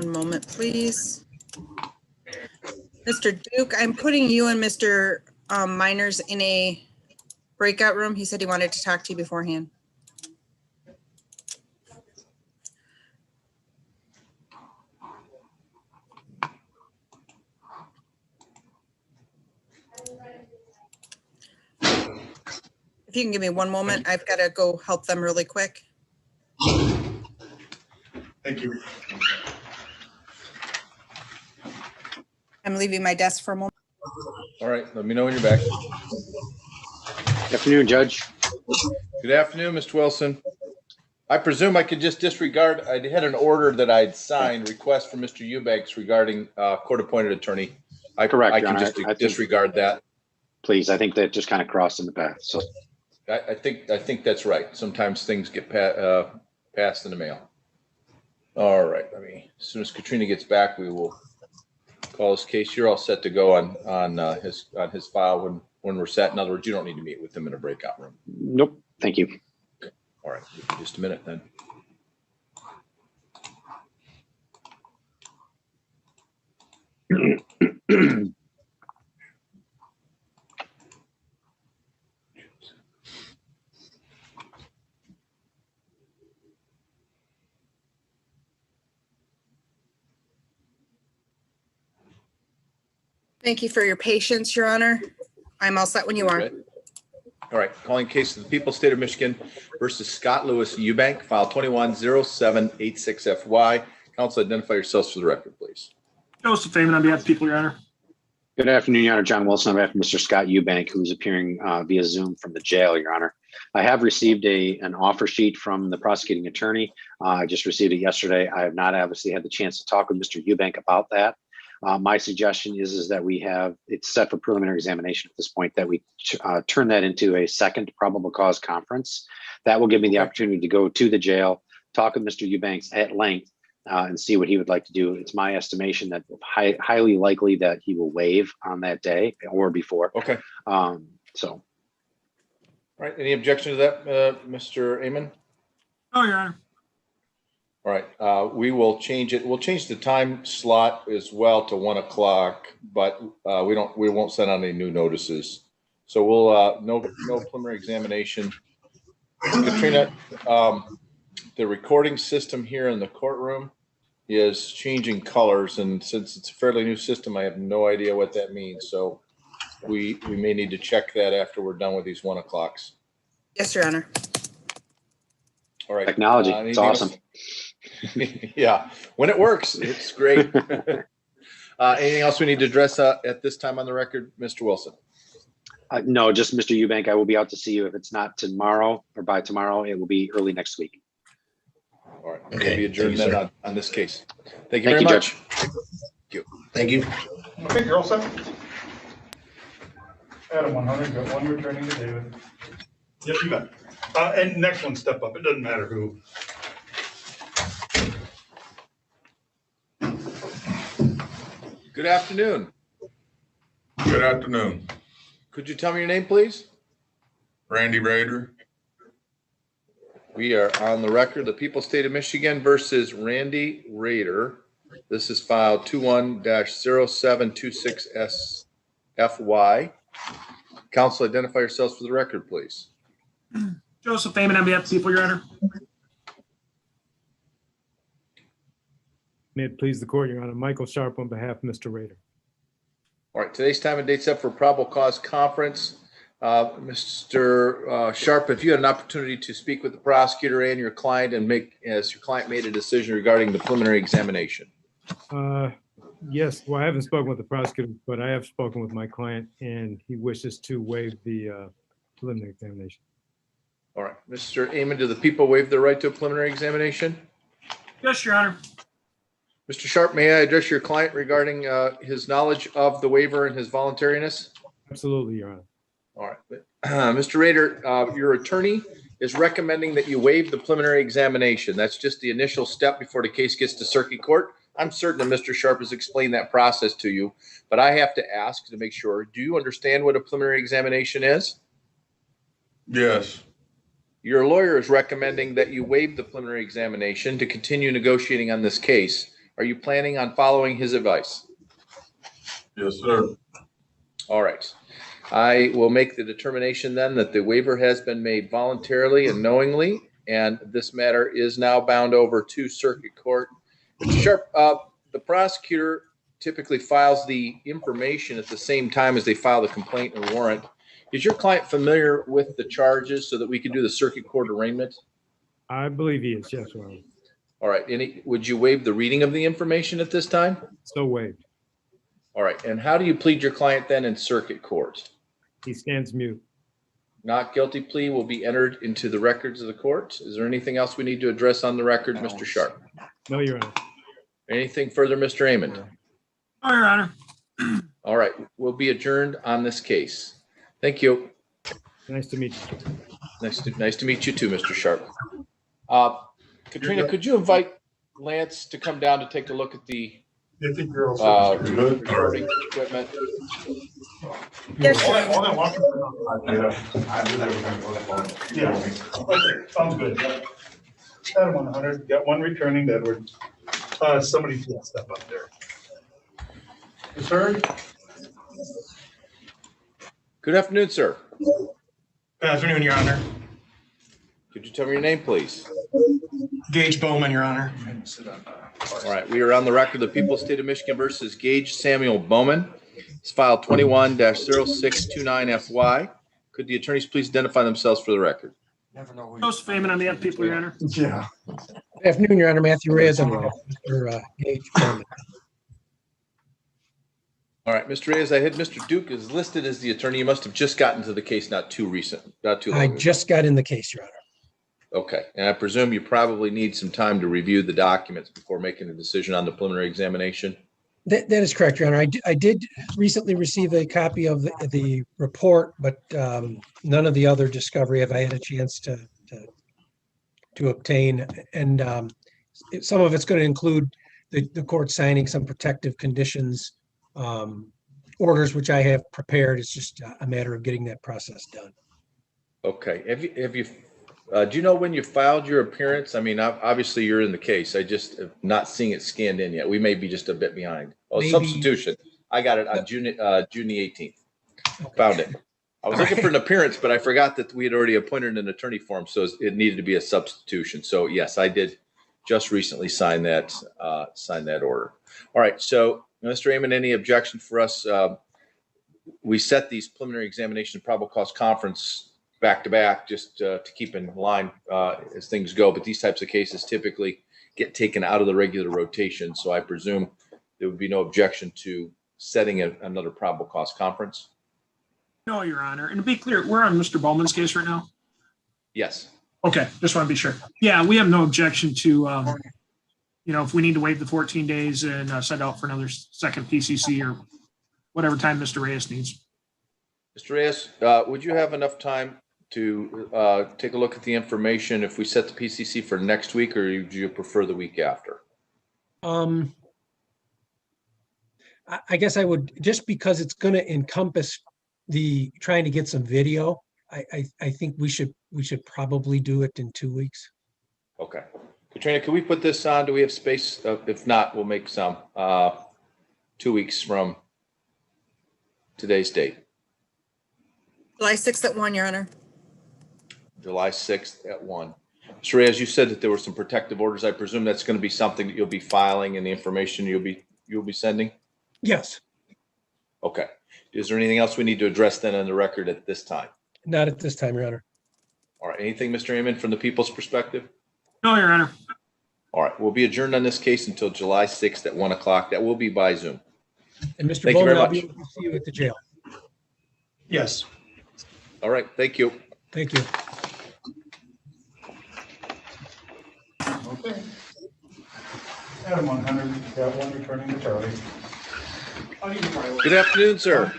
One moment, please. Mr. Duke, I'm putting you and Mr. Miners in a breakout room. He said he wanted to talk to you beforehand. If you can give me one moment, I've got to go help them really quick. Thank you. I'm leaving my desk for a moment. All right, let me know when you're back. Good afternoon, Judge. Good afternoon, Mr. Wilson. I presume I could just disregard, I had an order that I'd signed, request from Mr. Eubanks regarding court-appointed attorney. Correct, I Your can Honor. just disregard that. Please, I think that just kind of crossed in the path. So I think that's right. Sometimes things get passed in the mail. All right, as soon as Katrina gets back, we will call this case. You're all set to go on his file when we're set. In other words, you don't need to meet with him in a breakout room. nope. Thank you. Okay. All right, just a minute then. Thank you for your patience, Your Honor. I'm all set when you are. Okay. All right, calling case of the people, state of Michigan versus Scott Lewis Eubank, file 210786FY. Counsel, identify yourselves for the record, please. Joseph Fayman on behalf of the people, Your Honor. Good afternoon, Your Honor. John Wilson on behalf of Mr. Scott Eubank, who is appearing via Zoom from the jail, Your Honor. I have received an offer sheet from the prosecuting attorney. I just received it yesterday. I have not obviously had the chance to talk with Mr. Eubank about that. My suggestion is that it's set for preliminary examination at this point, that we turn that into a second probable cause conference. That will give me the opportunity to go to the jail, talk with Mr. Eubanks at length, and see what he would like to do. It's my estimation that highly likely that he will waive on that day or before. Okay. So. All right, any objection to that, Mr. Amon? Oh, Your Honor. All right, we will change it. We'll change the time slot as well to 1 o'clock, but we won't send out any new notices. So we'll no preliminary examination. Katrina, the recording system here in the courtroom is changing colors, and since it's a fairly new system, I have no idea what that means. So we may need to check that after we're done with these 1 o'clocks. Yes, Your Honor. All right. Technology, it's awesome. Yeah, when it works, it's great. Anything else we need to address at this time on the record, Mr. Wilson? No, just Mr. Eubank. I will be out to see you. If it's not tomorrow or by tomorrow, it will be early next week. All right. Okay. We'll be adjourned Thank you, then sir. on this case. Thank you Thank very you, much. Judge. Thank you. Thank you. Okay, you're all set. Adam 100, got one returning to David. Yes, you bet. And next one, step up. It doesn't matter who. Good afternoon. Good afternoon. Could you tell me your name, please? Randy Rader. We are on the record. The people, state of Michigan versus Randy Rader. This is file 21-0726SFY. Counsel, identify yourselves for the record, please. Joseph Fayman on behalf of the people, Your Honor. May it please the court, Your Honor. Michael Sharp on behalf of Mr. Rader. All right, today's time and date set for probable cause conference. Mr. Sharp, if you had an opportunity to speak with the prosecutor and your client and as your client made a decision regarding the preliminary examination. Yes, well, I haven't spoken with the prosecutor, but I have spoken with my client and he wishes to waive the preliminary examination. All right, Mr. Amon, do the people waive their right to a preliminary examination? Yes, Your Honor. Mr. Sharp, may I address your client regarding his knowledge of the waiver and his voluntariness? Absolutely, Your Honor. All right. Mr. Rader, your attorney is recommending that you waive the preliminary examination. That's just the initial step before the case gets to circuit court. I'm certain that Mr. Sharp has explained that process to you, but I have to ask to make sure, do you understand what a preliminary examination is? Yes. Your lawyer is recommending that you waive the preliminary examination to continue negotiating on this case. Are you planning on following his advice? Yes, sir. All right. I will make the determination then that the waiver has been made voluntarily and knowingly, and this matter is now bound over to circuit court. Mr. Sharp, the prosecutor typically files the information at the same time as they file the complaint and warrant. Is your client familiar with the charges so that we can do the circuit court arraignment? I believe he is, yes, Your Honor. All right. Would you waive the reading of the information at this time? So waived. All right. And how do you plead your client then in circuit court? He stands mute. Not guilty plea will be entered into the records of the court. Is there anything else we need to address on the record, Mr. Sharp? No, Your Honor. Anything further, Mr. Amon? Oh, Your Honor. All right. We'll be adjourned on this case. Thank you. Nice to meet you. Nice to meet you too, Mr. Sharp. Katrina, could you invite Lance to come down to take a look at the I think you're all set. recording equipment? Yes, sir. Hold on, walk Yeah, okay, sounds good. Adam 100, got one returning to Edward. Somebody please step up there. Yes, sir. Good afternoon, sir. Good afternoon, Your Honor. Could you tell me your name, please? Gage Bowman, Your Honor. All right. We are on the record. The People's State of Michigan versus Gage Samuel Bowman. It's file 21-0629FY. Could the attorneys please identify themselves for the record? Joseph Amon on behalf of people, Your Honor. Yeah. Good afternoon, Your Honor. Matthew Reyes on behalf of Mr. Gage. All right, Mr. Reyes, I had Mr. Duke is listed as the attorney. You must have just gotten to the case not too long I ago. just got in the case, Your Honor. Okay, and I presume you probably need some time to review the documents before making a decision on the preliminary examination. That is correct, Your Honor. I did recently receive a copy of the report, but none of the other discovery have I had a chance to obtain. And some of it's going to include the court signing some protective conditions orders, which I have prepared. It's just a matter of getting that process done. Okay, have you do you know when you filed your appearance? I mean, obviously you're in the case. I just am not seeing it scanned in yet. We may be just a bit behind. Oh, Maybe. Substitution. I got it on June the 18th. Okay. Found it. I was looking for an appearance, but I forgot that we had already appointed an attorney for him, so it needed to be a substitution. So yes, I did just recently sign that order. All right. So, Mr. Amon, any objection for us? We set these preliminary examination probable cause conference back to back just to keep in line as things go. But these types of cases typically get taken out of the regular rotation. So I presume there would be no objection to setting another probable cause conference. No, Your Honor. And to be clear, we're on Mr. Bowman's case right now. Yes. Okay, just want to be sure. Yeah, we have no objection to, if we need to wait the 14 days and send out for another second PCC or whatever time Mr. Reyes needs. Mr. Reyes, would you have enough time to take a look at the information if we set the PCC for next week, or do you prefer the week after? I guess I would, just because it's going to encompass the trying to get some video. I think we should probably do it in 2 weeks. Okay. Katrina, can we put this on? Do we have space? If not, we'll make some 2 weeks from today's date. July 6th at 1, Your Honor. July 6th at 1. Mr. Reyes, you said that there were some protective orders. I presume that's going to be something that you'll be filing and the information you'll be sending? Yes. Okay. Is there anything else we need to address then on the record at this time? Not at this time, Your Honor. All right. Anything, Mr. Amon, from the people's perspective? No, Your Honor. All right. We'll be adjourned on this case until July 6th at 1 o'clock. That will be by Zoom. And Mr. Thank you very Bowman, I'll much. be able to see you at the jail. Yes. All right. Thank you. Thank you. Okay. Adam 100, got one returning to Charlie. Good afternoon, sir.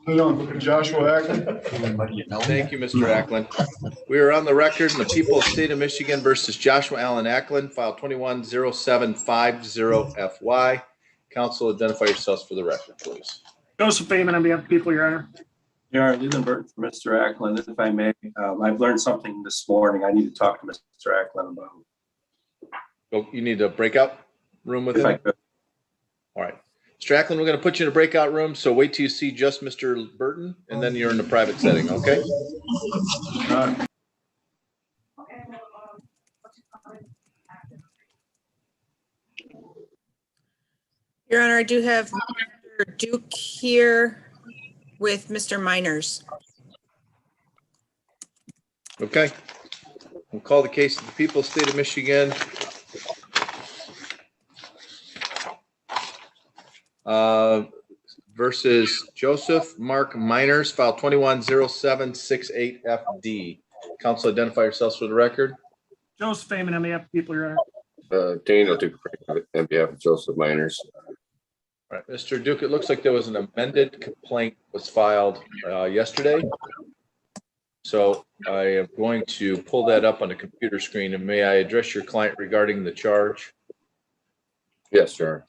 How you doing? Joshua Acklin. Thank you, Mr. Acklin. We are on the record in the People's State of Michigan versus Joshua Allen Acklin, file 21-0750FY. Counsel, identify yourselves for the record, please. Joseph Amon on behalf of people, Your Honor. Yeah, Leland for Mr. Acklin, if I may. I've learned something this morning I need to talk to Mr. Acklin about. Oh, you need a breakout? room with If I him? could. All right. Mr. Acklin, we're going to put you in a breakout room, so wait till you see just Mr. Burton, and then you're in the private setting, okay? Your Honor, I do have Mr. Duke here with Mr. Miners. Okay. We'll call the case of the people, state of Michigan. Versus Joseph Mark Miners, file 210768FD. Counsel, identify yourselves for the record. Joseph Fayman, on behalf of people, Your Honor. Daniel Duke on behalf of Joseph Miners. All right, Mr. Duke, it looks like there was an amended complaint was filed yesterday. So I am going to pull that up on the computer screen, and may I address your client regarding the charge? Yes, sir.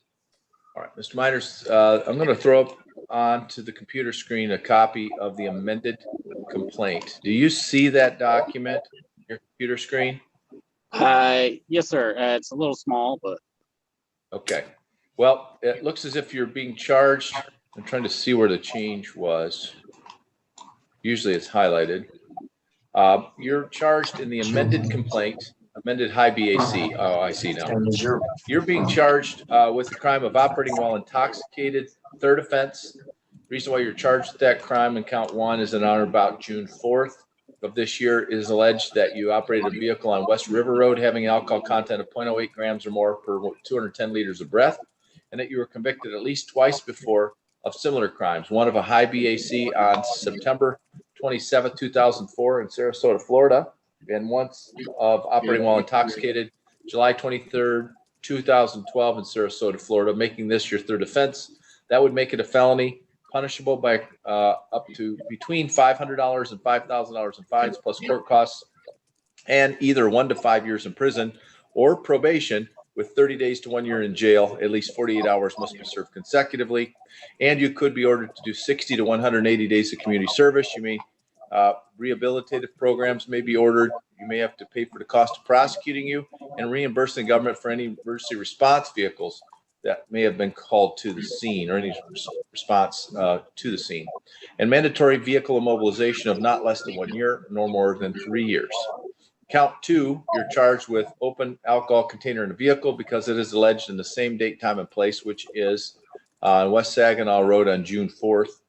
All right, Mr. Miners, I'm going to throw up onto the computer screen a copy of the amended complaint. Do you see that document on your computer screen? Yes, sir. It's a little small, but Okay. Well, it looks as if you're being charged. I'm trying to see where the change was. Usually it's highlighted. You're charged in the amended complaint, amended high BAC. Oh, I see now. You're being charged with the crime of operating while intoxicated, third offense. The reason why you're charged with that crime in count one is that on or about June 4th of this year, it is alleged that you operated a vehicle on West River Road having alcohol content of 0.08 grams or more per 210 liters of breath, and that you were convicted at least twice before of similar crimes. One of a high BAC on September 27th, 2004 in Sarasota, Florida, and once of operating while intoxicated July 23rd, 2012 in Sarasota, Florida, making this your third offense. That would make it a felony, punishable by up to between $500 and $5,000 in fines plus court costs, and either 1 to 5 years in prison or probation with 30 days to 1 year in jail. At least 48 hours must be served consecutively, and you could be ordered to do 60 to 180 days of community service. You may rehabilitative programs may be ordered. You may have to pay for the cost of prosecuting you and reimbursing the government for any emergency response vehicles that may have been called to the scene or any response to the scene, and mandatory vehicle immobilization of not less than 1 year nor more than 3 years. Count two, you're charged with open alcohol container in a vehicle because it is alleged in the same date, time, and place, which is on West Saginaw Road on June 4th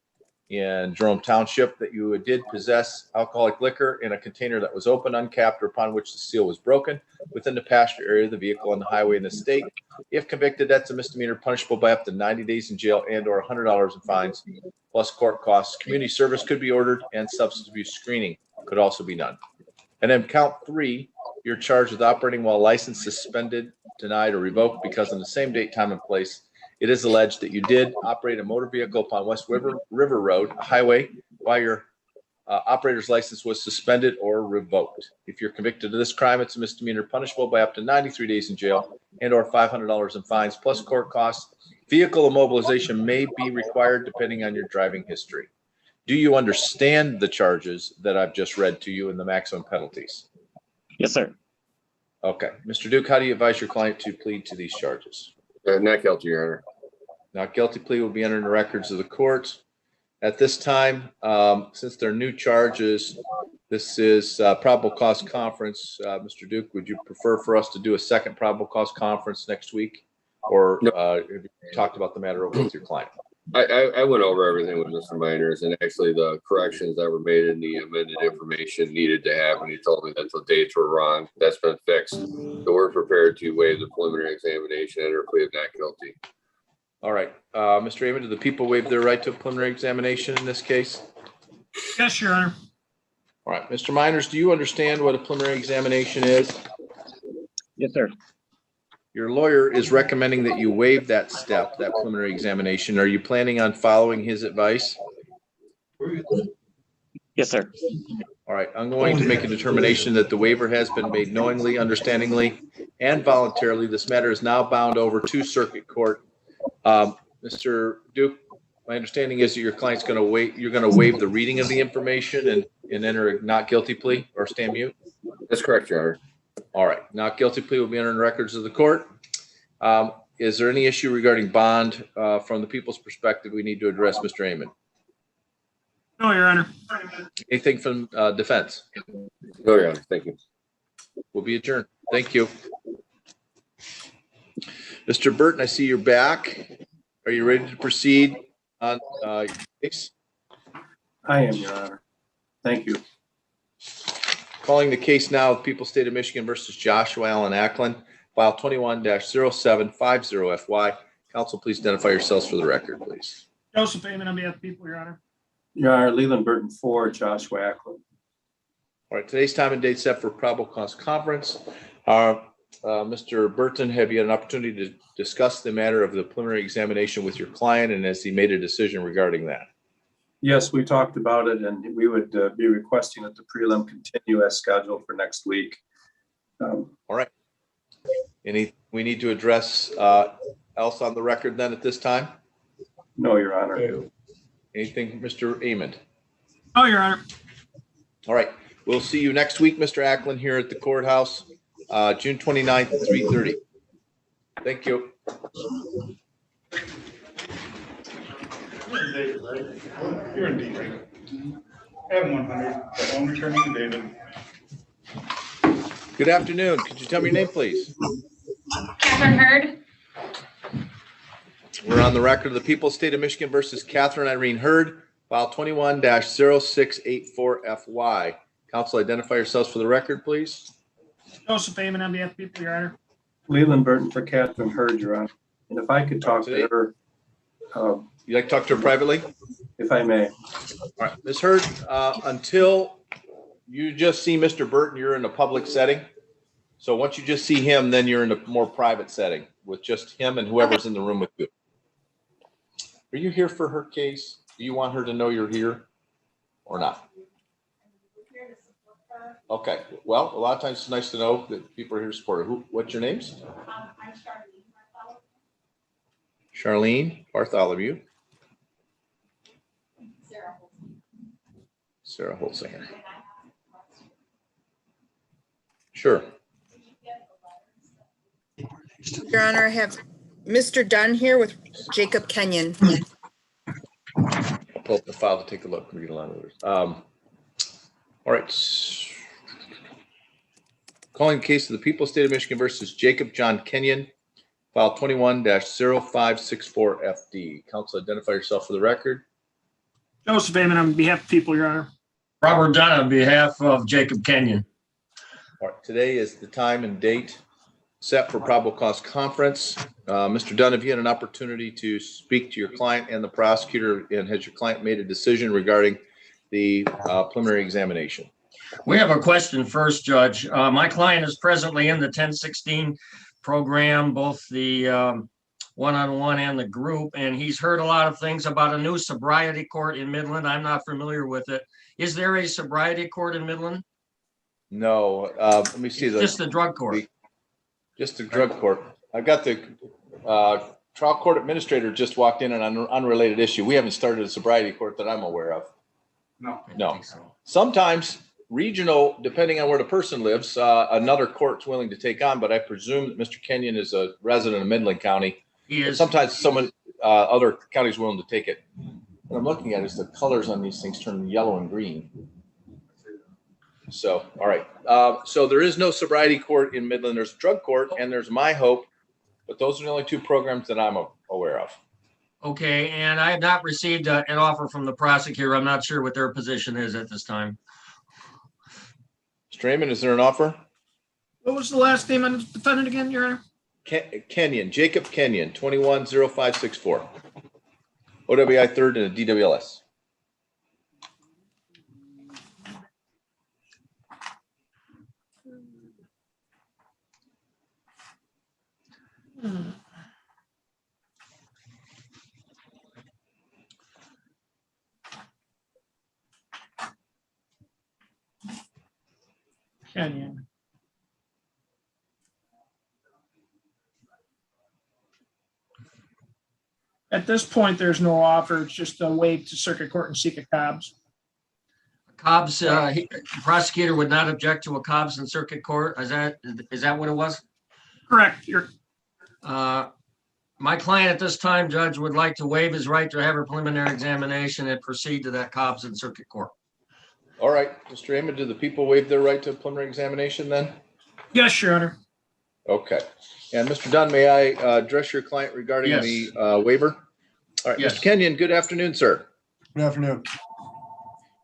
in Jerome Township, that you did possess alcoholic liquor in a container that was open, uncapped, or upon which the seal was broken within the pasture area of the vehicle on the highway in the state. If convicted, that's a misdemeanor punishable by up to 90 days in jail and or $100 in fines plus court costs. Community service could be ordered, and substance abuse screening could also be done. And then count three, you're charged with operating while license suspended, denied, or revoked because on the same date, time, and place, it is alleged that you did operate a motor vehicle upon West River Road, a highway, while your operator's license was suspended or revoked. If you're convicted of this crime, it's a misdemeanor punishable by up to 93 days in jail and or $500 in fines plus court costs. Vehicle immobilization may be required depending on your driving history. Do you understand the charges that I've just read to you and the maximum penalties? yes, sir. Okay. Mr. Duke, how do you advise your client to plead to these charges? Not guilty, Your Honor. Not guilty plea will be entered in the records of the court. At this time, since there are new charges, this is probable cause conference. Mr. Duke, would you prefer for us to do a second probable cause conference next week? Or No. have you talked about the matter with your client? I went over everything with Mr. Miners, and actually the corrections that were made in the amended information needed to happen. He told me that the dates were wrong. That's been fixed. So we're prepared to waive the preliminary examination and or plea of not guilty. All right. Mr. Raymond, do the people waive their right to a preliminary examination in this case? Yes, Your Honor. All right. Mr. Miners, do you understand what a preliminary examination is? Yes, sir. Your lawyer is recommending that you waive that step, that preliminary examination. Are you planning on following his advice? Yes, sir. All right. I'm going to make a determination that the waiver has been made knowingly, understandingly, and voluntarily. This matter is now bound over to circuit court. Mr. Duke, my understanding is that your client's going to wait. You're going to waive the reading of the information and enter a not guilty plea or stand mute. That's correct, Your Honor. All right. Not guilty plea will be entered in records of the court. is there any issue regarding bond from the people's perspective we need to address, Mr. Amon? No, Your Honor. Anything from defense? No, Your Honor. Thank you. We'll be adjourned. Thank you. Mr. Burton, I see you're back. Are you ready to proceed on your case? I am, Your Honor. Thank you. Calling the case now of People State of Michigan versus Joshua Allen Acklin, file 21-0750FY. Counsel, please identify yourselves for the record, please. Joseph Amon on behalf of the people, Your Honor. Your Honor, Leland Burton 4, Joshua Acklin. All right, today's time and date set for probable cause conference. Mr. Burton, have you had an opportunity to discuss the matter of the preliminary examination with your client, and has he made a decision regarding that? Yes, we talked about it, and we would be requesting that the prelim continue as scheduled for next week. All right. We need to address else on the record then at this time? No, Your Honor. Anything, Mr. Amon? Oh, Your Honor. All right. We'll see you next week, Mr. Acklin, here at the courthouse, June 29th at 3:30. Thank you. You're in David, right? You're in D, right? Adam 100, got one returning to David. Good afternoon. Could you tell me your name, please? Catherine Hurd. We're on the record of the People State of Michigan versus Catherine Irene Hurd, file 21-0684FY. Counsel, identify yourselves for the record, please. Joseph Amon on behalf of the people, Your Honor. Leland Burton for Catherine Hurd, Your Honor. And if I could talk to her, You'd like to talk to her privately? if I may. All right, Ms. Hurd, until you just see Mr. Burton, you're in a public setting. So once you just see him, then you're in a more private setting with just him and whoever's in the room with you. Are you here for her case? Do you want her to know you're here or not? Okay, well, a lot of times it's nice to know that people are here to support her. What's your names? I'm Charlene Bartholomew. Sarah Holsinger. Sure. Your Honor, I have Mr. Dunn here with Jacob Kenyon. I'll pull up the file to take a look. Read a lot of others. All right. Calling the case of the People State of Michigan versus Jacob John Kenyon, file 21-0564FD. Counsel, identify yourself for the record. Joseph Amon on behalf of the people, Your Honor. Robert Dunn on behalf of Jacob Kenyon. All right. Today is the time and date set for probable cause conference. Mr. Dunn, have you had an opportunity to speak to your client and the prosecutor, and has your client made a decision regarding the preliminary examination? We have a question first, Judge. My client is presently in the 1016 program, both the one-on-one and the group, and he's heard a lot of things about a new sobriety court in Midland. I'm not familiar with it. Is there a sobriety court in Midland? No. Let me see. Just the drug court. Just the drug court. I've got the trial court administrator just walked in on an unrelated issue. We haven't started a sobriety court that I'm aware of. No. No. Sometimes regional, depending on where the person lives, another court's willing to take on, but I presume that Mr. Kenyon is a resident of Midland County. He is. Sometimes other counties willing to take it. What I'm looking at is the colors on these things turn yellow and green. So, all right. So there is no sobriety court in Midland. There's a drug court and there's My Hope, but those are the only two programs that I'm aware of. Okay, and I have not received an offer from the prosecutor. I'm not sure what their position is at this time. Mr. Amon, is there an offer? What was the last name on the defendant again, Your Honor? Kenyon, Jacob Kenyon, 21-0564. OWI 3rd and a DWLS. Kenyon. At this point, there's no offer. It's just a wait to circuit court and seek a Cobb's. Cobb's, prosecutor would not object to a Cobb's in circuit court. Is that what it was? Correct. My client at this time, Judge, would like to waive his right to have a preliminary examination and proceed to that Cobb's in Circuit Court. All right, Mr. Amon, do the people waive their right to a preliminary examination then? Yes, Your Honor. Okay. And Mr. Dunn, may I address your client regarding Yes. the waiver? All right, Yes. Mr. Kenyon, good afternoon, sir. Good afternoon.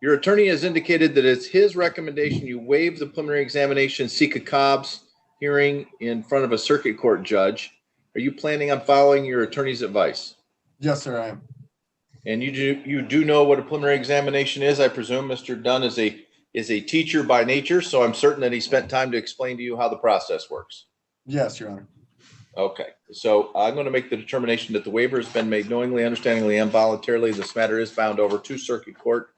Your attorney has indicated that it's his recommendation you waive the preliminary examination, seek a Cobb's hearing in front of a circuit court judge. Are you planning on following your attorney's advice? Yes, sir, I am. And you do know what a preliminary examination is, I presume. Mr. Dunn is a teacher by nature, so I'm certain that he spent time to explain to you how the process works. Yes, Your Honor. Okay, so I'm going to make the determination that the waiver has been made knowingly, understandingly, and voluntarily. This matter is bound over to circuit court.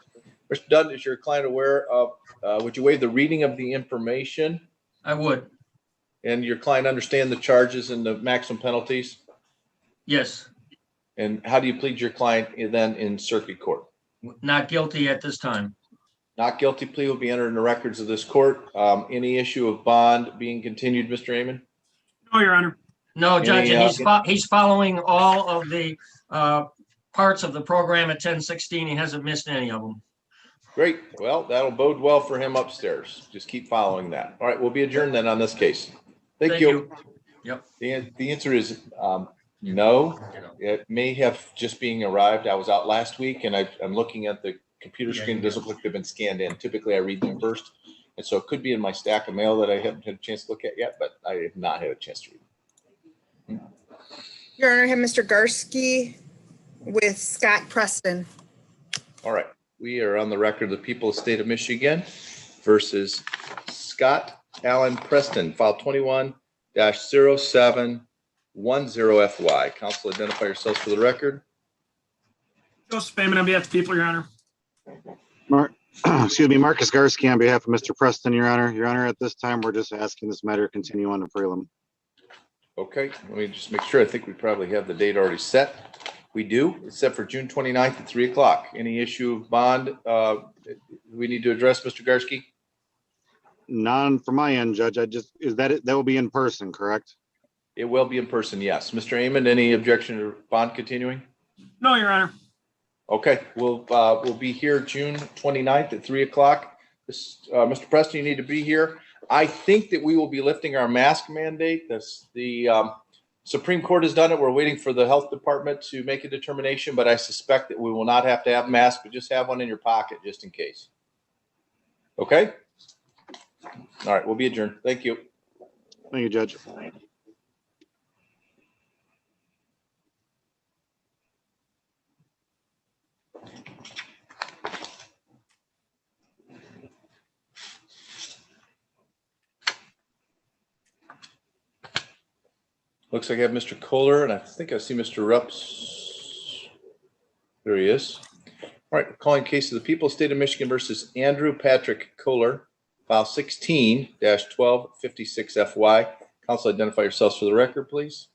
Mr. Dunn, is your client aware of, would you waive the reading of the information? I would. And your client understand the charges and the maximum penalties? Yes. And how do you plead your client then in circuit court? Not guilty at this time. Not guilty plea will be entered in the records of this court. Any issue of bond being continued, Mr. Amon? No, Your Honor. No, Judge, Any, and he's following all of the parts of the program at 1016. He hasn't missed any of them. Great. Well, that'll bode well for him upstairs. Just keep following that. All right, we'll be adjourned then on this case. Thank you. Yep. The answer is no. It may have just being arrived. I was out last week and I'm looking at the computer screen. It doesn't look like they've been scanned in. Typically, I read them first. And so it could be in my stack of mail that I haven't had a chance to look at yet, but I have not had a chance to read them. Your Honor, I have Mr. Garsky with Scott Preston. All right. We are on the record, the people of the state of Michigan versus Scott Allen Preston, file 21-0710FY. Counsel, identify yourselves for the record. Joseph Amon on behalf of the people, Your Honor. Excuse me, Marcus Garsky on behalf of Mr. Preston, Your Honor. Your Honor, at this time, we're just asking this matter to continue on to prelim. Okay, let me just make sure. I think we probably have the date already set. We do. It's set for June 29th at 3 o'clock. Any issue of bond we need to address, Mr. Garsky? None from my end, Judge. That will be in person, correct? It will be in person, yes. Mr. Amon, any objection to bond continuing? No, Your Honor. Okay, we'll be here June 29th at 3 o'clock. Mr. Preston, you need to be here. I think that we will be lifting our mask mandate. The Supreme Court has done it. We're waiting for the health department to make a determination, but I suspect that we will not have to have masks, but just have one in your pocket just in case. Okay? All right, we'll be adjourned. Thank you. Thank you, Judge. Looks like I have Mr. Kohler, and I think I see Mr. Rups. There he is. All right, calling case of the people, state of Michigan versus Andrew Patrick Kohler, file 16-1256FY. Counsel, identify yourselves for the record, please.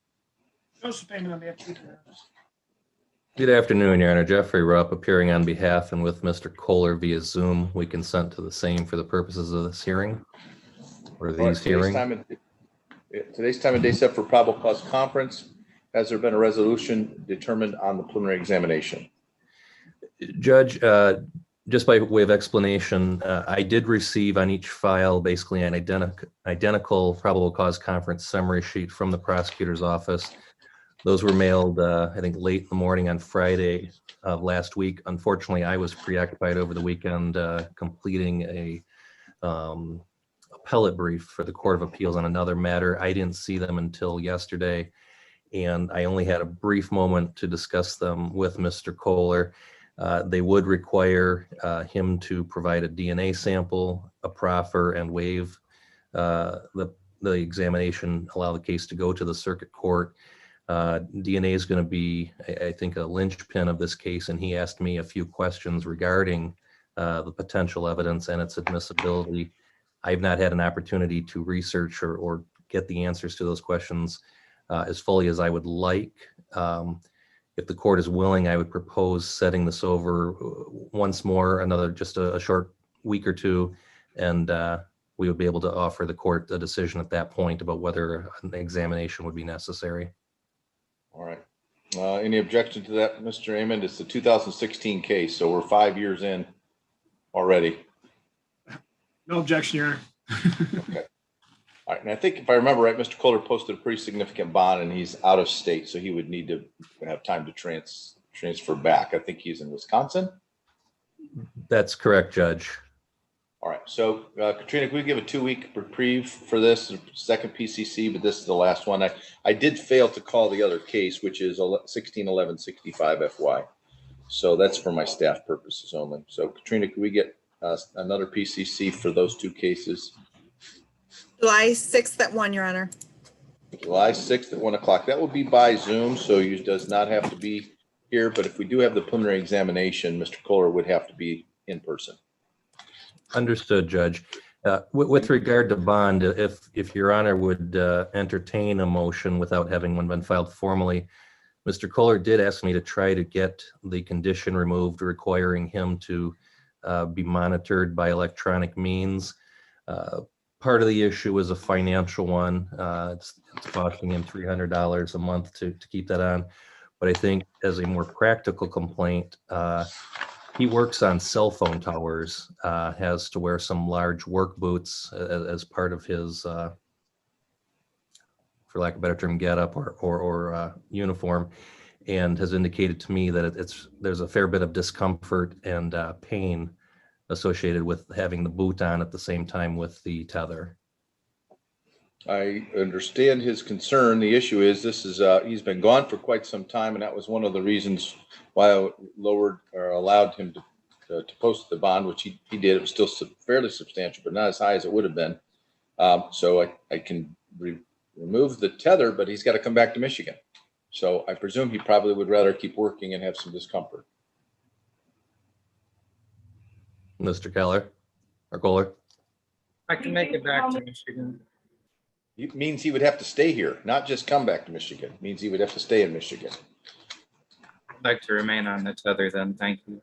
Joseph Amon on behalf of the people. Good afternoon, Your Honor. Jeffrey Rupp appearing on behalf and with Mr. Kohler via Zoom. We consent to the same for the purposes of this hearing or these hearings. Today's time and day set for probable cause conference. Has there been a resolution determined on the preliminary examination? Judge, just by way of explanation, I did receive on each file basically an identical probable cause conference summary sheet from the prosecutor's office. Those were mailed, I think, late in the morning on Friday of last week. Unfortunately, I was preoccupied over the weekend completing a appellate brief for the Court of Appeals on another matter. I didn't see them until yesterday, and I only had a brief moment to discuss them with Mr. Kohler. They would require him to provide a DNA sample, a proffer, and waive the examination, allow the case to go to the circuit court. DNA is going to be, I think, a linchpin of this case, and he asked me a few questions regarding the potential evidence and its admissibility. I've not had an opportunity to research or get the answers to those questions as fully as I would like. If the court is willing, I would propose setting this over once more, just a short week or two, and we would be able to offer the court a decision at that point about whether an examination would be necessary. All right. Any objection to that, Mr. Amond? It's the 2016 case, so we're 5 years in already. No objection, Your Honor. Okay. All right. And I think if I remember right, Mr. Kohler posted a pretty significant bond and he's out of state, so he would need to have time to transfer back. I think he's in Wisconsin. That's correct, Judge. All right. So Katrina, can we give a 2-week reprieve for this second PCC, but this is the last one. I did fail to call the other case, which is 161165 FY. So that's for my staff purposes only. So Katrina, can we get another PCC for those 2 cases? July 6th at 1, Your Honor. July 6th at 1 o'clock. That will be by Zoom, so you does not have to be here. But if we do have the preliminary examination, Mr. Kohler would have to be in person. Understood, Judge. With regard to bond, if Your Honor would entertain a motion without having one been filed formally, Mr. Kohler did ask me to try to get the condition removed requiring him to be monitored by electronic means. Part of the issue is a financial one. It's costing him $300 a month to keep that on. But I think as a more practical complaint, he works on cell phone towers, has to wear some large work boots as part of his, for lack of a better term, getup or uniform, and has indicated to me that there's a fair bit of discomfort and pain associated with having the boot on at the same time with the tether. I understand his concern. The issue is he's been gone for quite some time, and that was one of the reasons why I lowered or allowed him to post the bond, which he did. It was still fairly substantial, but not as high as it would have been. So I can remove the tether, but he's got to come back to Michigan. So I presume he probably would rather keep working and have some discomfort. Mr. Keller or Kohler? I can make it back to Michigan. It means he would have to stay here, not just come back to Michigan. It means he would have to stay in Michigan. I'd like to remain on the tether then. Thank you.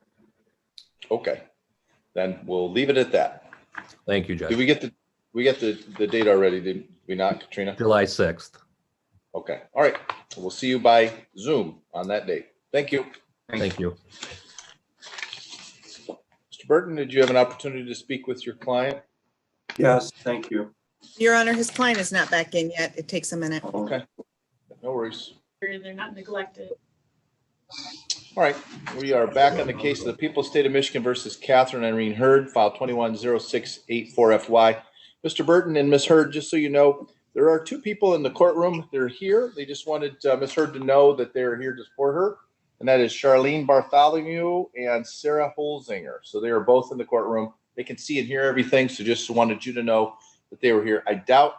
Okay, then we'll leave it at that. Thank you, Judge. Did we get the date already? Did we not, Katrina? July 6th. Okay. All right. We'll see you by Zoom on that date. Thank you. Thank you. Mr. Burton, did you have an opportunity to speak with your client? Yes, thank you. Your Honor, his client is not back in yet. It takes a minute. Okay. No worries. They're not neglected. All right. We are back on the case of the People State of Michigan versus Catherine Irene Hurd, file 210684FY. Mr. Burton and Ms. Hurd, just so you know, there are 2 people in the courtroom. They're here. They just wanted Ms. Hurd to know that they're here to support her, and that is Charlene Bartholomew and Sarah Holzinger. So they are both in the courtroom. They can see and hear everything, so just wanted you to know that they were here. I doubt,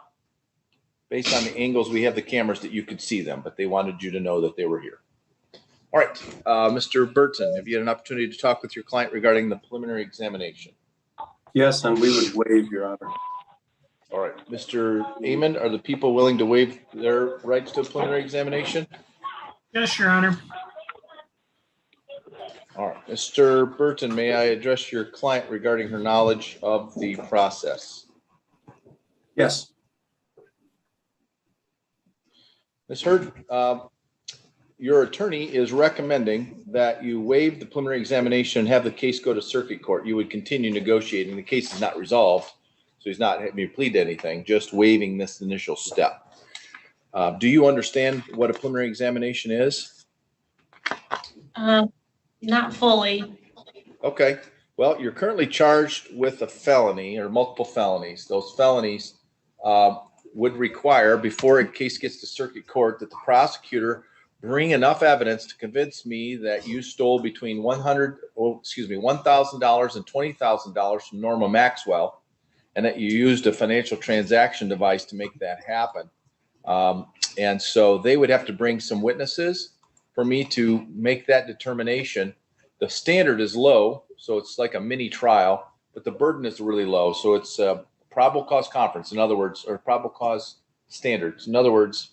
based on the angles we have the cameras, that you could see them, but they wanted you to know that they were here. All right, Mr. Burton, have you had an opportunity to talk with your client regarding the preliminary examination? Yes, and we would waive, Your Honor. All right, Mr. Amon, are the people willing to waive their rights to a preliminary examination? Yes, Your Honor. All right, Mr. Burton, may I address your client regarding her knowledge of the process? Yes. Ms. Hurd, your attorney is recommending that you waive the preliminary examination and have the case go to circuit court. You would continue negotiating. The case is not resolved, so he's not having you plead to anything, just waiving this initial step. Do you understand what a preliminary examination is? Not fully. Okay. Well, you're currently charged with a felony or multiple felonies. Those felonies would require, before a case gets to circuit court, that the prosecutor bring enough evidence to convince me that you stole between $1,000 and $20,000 from Norma Maxwell, and that you used a financial transaction device to make that happen. And so they would have to bring some witnesses for me to make that determination. The standard is low, so it's like a mini trial, but the burden is really low. So it's a probable cause conference, in other words, or probable cause standards. In other words,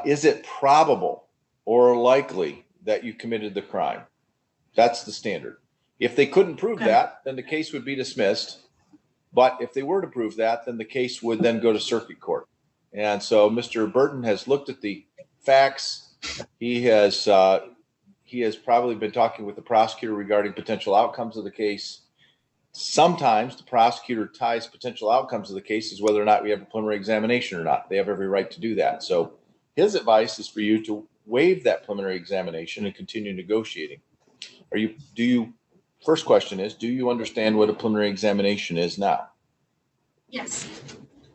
is it probable or likely that you committed the crime? That's the standard. If they couldn't prove that, then the case would be dismissed. But if they were to prove that, then the case would then go to circuit court. And so Mr. Burton has looked at the facts. He has probably been talking with the prosecutor regarding potential outcomes of the case. Sometimes the prosecutor ties potential outcomes of the case as whether or not we have a preliminary examination or not. They have every right to do that. So his advice is for you to waive that preliminary examination and continue negotiating. First question is, do you understand what a preliminary examination is now? Yes.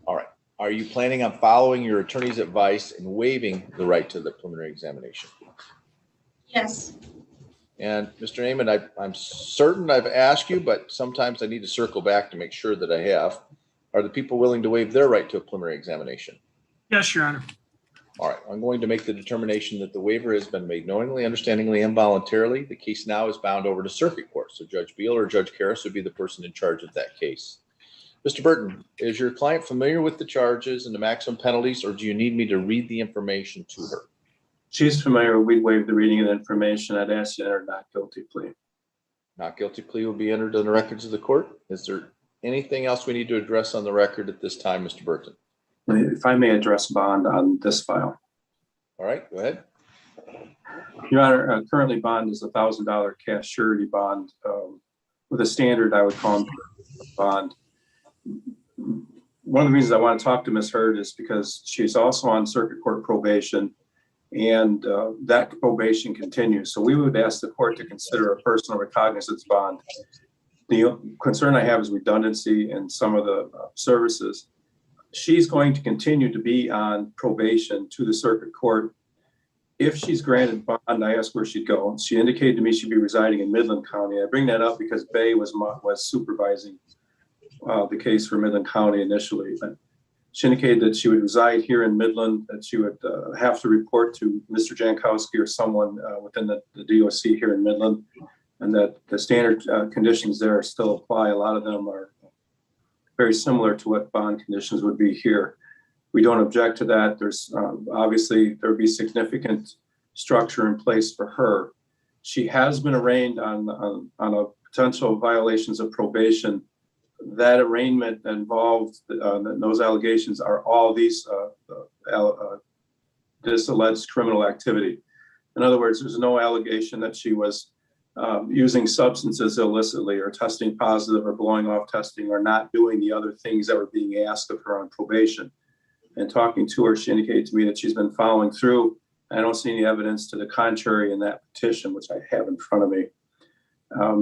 All right. Are you planning on following your attorney's advice and waiving the right to the preliminary examination? Yes. And Mr. Naaman, I'm certain I've asked you, but sometimes I need to circle back to make sure that I have. Are the people willing to waive their right to a preliminary examination? Yes, Your Honor. All right. I'm going to make the determination that the waiver has been made knowingly, understandingly, and voluntarily. The case now is bound over to circuit court. So Judge Beal or Judge Karras would be the person in charge of that case. Mr. Burton, is your client familiar with the charges and the maximum penalties, or do you need me to read the information to her? She's familiar. We'd waive the reading of the information. I'd ask you to enter not guilty plea. Not guilty plea will be entered in the records of the court. Is there anything else we need to address on the record at this time, Mr. Burton? If I may address bond on this file. All right, go ahead. Your Honor, currently bond is $1,000 cash surety bond with a standard I would call bond. One of the reasons I want to talk to Ms. Hurd is because she's also on circuit court probation, and that probation continues. So we would ask the court to consider a personal recognizance bond. The concern I have is redundancy in some of the services. She's going to continue to be on probation to the circuit court. If she's granted bond, I asked where she'd go. She indicated to me she'd be residing in Midland County. I bring that up because Bay was supervising the case for Midland County initially. But she indicated that she would reside here in Midland, that she would have to report to Mr. Jankowski or someone within the DOC here in Midland, and that the standard conditions there still apply. A lot of them are very similar to what bond conditions would be here. We don't object to that. There's obviously there would be significant structure in place for her. She has been arraigned on a potential violations of probation. That arraignment involved those allegations are all these this alleged criminal activity. In other words, there's no allegation that she was using substances illicitly or testing positive or blowing off testing or not doing the other things that were being asked of her on probation. And talking to her, she indicated to me that she's been following through. I don't see any evidence to the contrary in that petition, which I have in front of me.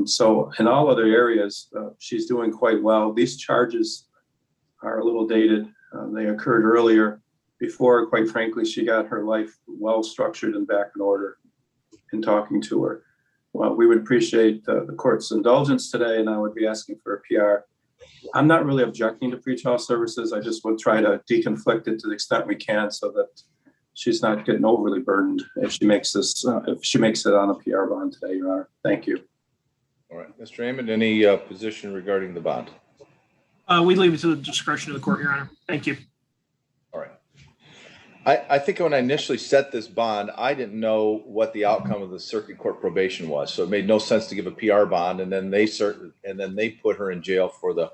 So in all other areas, she's doing quite well. These charges are a little dated. They occurred earlier before, quite frankly, she got her life well structured and back in order in talking to her. Well, we would appreciate the court's indulgence today, and I would be asking for a PR. I'm not really objecting to pretrial services. I just would try to deconflict it to the extent we can so that she's not getting overly burdened if she makes this, if she makes it on a PR bond today, Your Honor. Thank you. All right, Mr. Raymond, any position regarding the bond? We leave it to the discretion of the court, Your Honor. Thank you. All right. I think when I initially set this bond, I didn't know what the outcome of the circuit court probation was. So it made no sense to give a PR bond, and then they put her in jail for the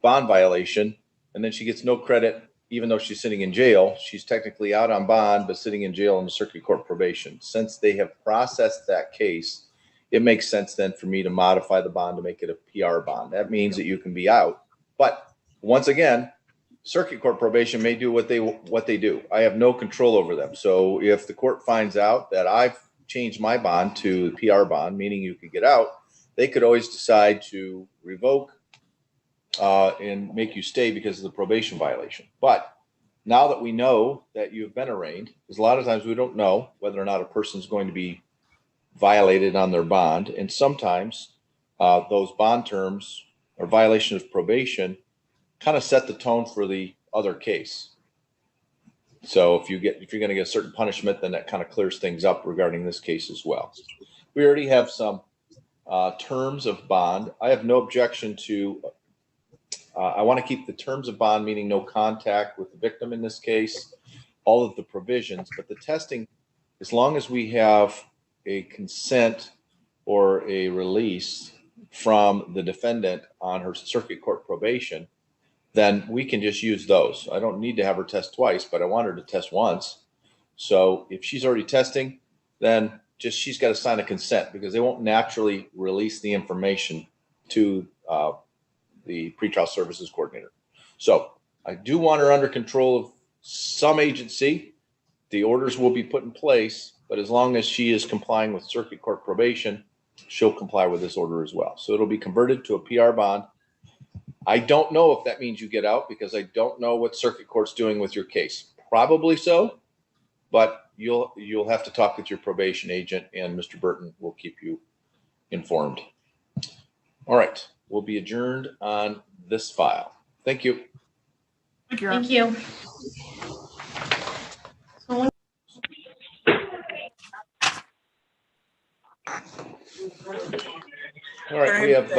bond violation, and then she gets no credit even though she's sitting in jail. She's technically out on bond, but sitting in jail on the circuit court probation. Since they have processed that case, it makes sense then for me to modify the bond to make it a PR bond. That means that you can be out. But once again, circuit court probation may do what they do. I have no control over them. So if the court finds out that I've changed my bond to PR bond, meaning you can get out, they could always decide to revoke and make you stay because of the probation violation. But now that we know that you've been arraigned, because a lot of times we don't know whether or not a person's going to be violated on their bond. And sometimes those bond terms or violation of probation kind of set the tone for the other case. So if you're going to get a certain punishment, then that kind of clears things up regarding this case as well. We already have some terms of bond. I have no objection to, I want to keep the terms of bond, meaning no contact with the victim in this case, all of the provisions, but the testing, as long as we have a consent or a release from the defendant on her circuit court probation, then we can just use those. I don't need to have her test twice, but I want her to test once. So if she's already testing, then just she's got to sign a consent because they won't naturally release the information to the pretrial services coordinator. So I do want her under control of some agency. The orders will be put in place, but as long as she is complying with circuit court probation, she'll comply with this order as well. So it'll be converted to a PR bond. I don't know if that means you get out because I don't know what circuit court's doing with your case. Probably so, but you'll have to talk with your probation agent, and Mr. Burton will keep you informed. All right, we'll be adjourned on this file. Thank you. Thank you. Thank you. All right, we have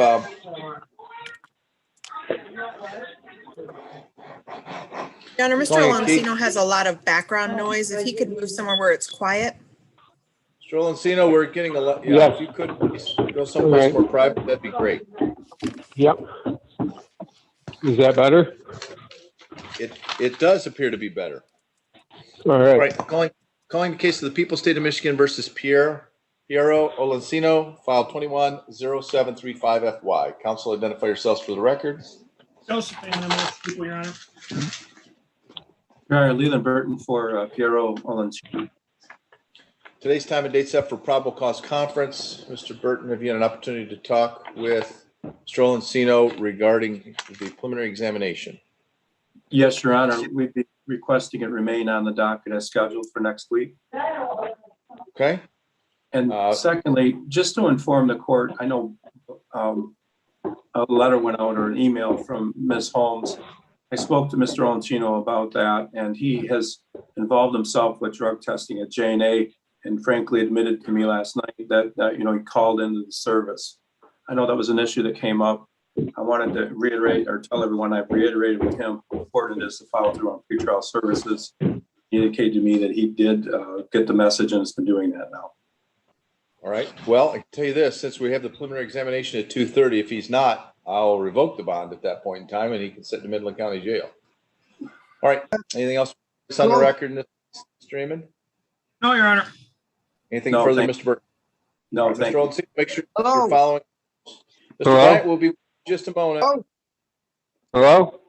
Your Honor, Mr. Going, Gage. Olancino has a lot of background noise. If he could move somewhere where it's quiet. Mr. Olancino, we're getting a lot. Yeah, Yes. if you could please go someplace more private, that'd be great. Yep. Is that better? It does appear to be better. All right. All right, calling the case of the People State of Michigan versus Piero Olancino, file 21-0735-FY. Counsel, identify yourselves for the record. Joseph, and I'm with people, Your Honor. All right, Leland Burton for Piero Olancino. Today's time and date set for probable cause conference. Mr. Burton, have you had an opportunity to talk with Mr. Olancino regarding the preliminary examination? Yes, Your Honor, we'd be requesting it remain on the docket as scheduled for next week. Okay. And secondly, just to inform the court, I know a letter went out or an email from Ms. Holmes. I spoke to Mr. Olancino about that, and he has involved himself with drug testing at J&A and frankly admitted to me last night that he called into the service. I know that was an issue that came up. I wanted to reiterate or tell everyone I've reiterated with him how important it is to follow through on pretrial services. He indicated to me that he did get the message and has been doing that now. All right. Well, I can tell you this, since we have the preliminary examination at 2:30, if he's not, I'll revoke the bond at that point in time and he can sit in Midland County Jail. All right. Anything else on the record, Mr. Raymond? No, Your Honor. Anything further, Mr. Burton? No, Mr. thank you. Olancino, make sure you're following. Mr. Hello? Bryant will be just a moment. Hello?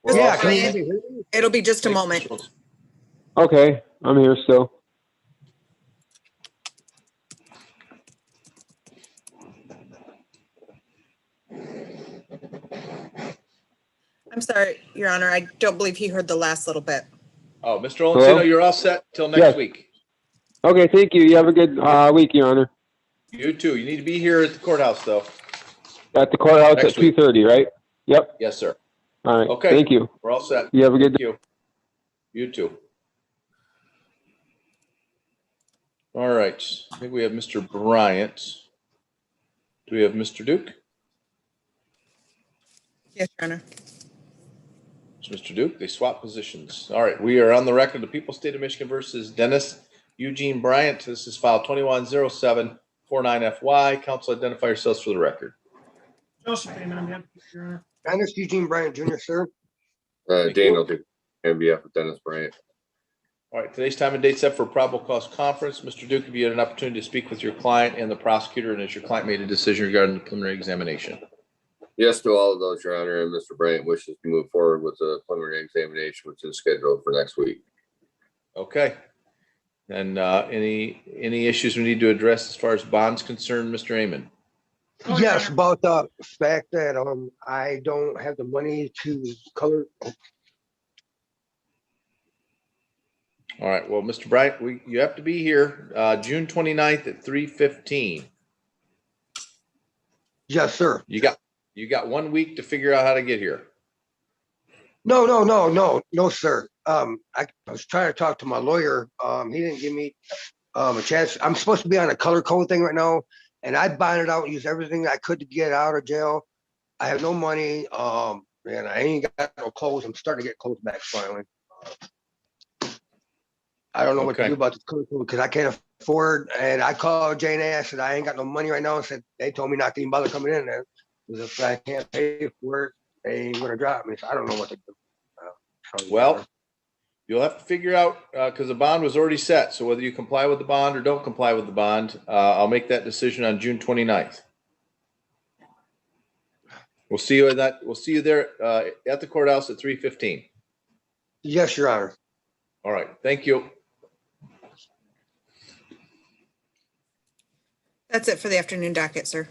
Yeah, it'll be just a moment. Okay, I'm here still. I'm sorry, Your Honor. I don't believe he heard the last little bit. Oh, Mr. Olancino, you're all set till next week. Okay, thank you. You have a good week, Your Honor. You too. You need to be here at the courthouse, though. At the courthouse at Next week. 2:30, right? Yep. Yes, sir. All right. Okay. Thank you. We're all set. You have a good Thank you. You too. All right. I think we have Mr. Bryant. Do we have Mr. Duke? Yes, Your Honor. It's Mr. Duke. They swap positions. All right. We are on the record. The People State of Michigan versus Dennis Eugene Bryant. This is file 21-0749-FY. Counsel, identify yourselves for the record. Joseph, and I'm with people, Your Honor. Dennis Eugene Bryant Jr., sir. Daniel Duke, on behalf of Dennis Bryant. All right. Today's time and date set for probable cause conference. Mr. Duke, have you had an opportunity to speak with your client and the prosecutor, and has your client made a decision regarding the preliminary examination? Yes to all of those, Your Honor, and Mr. Bryant wishes to move forward with the preliminary examination, which is scheduled for next week. Okay. And any issues we need to address as far as bonds concerned, Mr. Amon? Yes, about the fact that I don't have the money to color. All right. Well, Mr. Bryant, you have to be here June 29th at 3:15. Yes, sir. You got 1 week to figure out how to get here. No, sir. I was trying to talk to my lawyer. He didn't give me a chance. I'm supposed to be on a color code thing right now, and I bonded out, used everything I could to get out of jail. I have no money, and I ain't got no clothes. I'm starting to get clothes back finally. I don't know what to do about this color code because I can't afford. And I called Jane and I said I ain't got no money right now, and said they told me not to even bother coming in there because if I can't pay for it, they ain't gonna drop me. So I don't know what to do. Well, You'll have to figure out, because the bond was already set, so whether you comply with the bond or don't comply with the bond, I'll make that decision on June 29th. We'll see you we'll see you there at the courthouse at 3:15. Yes, Your Honor. All right, thank you. That's it for the afternoon docket, sir.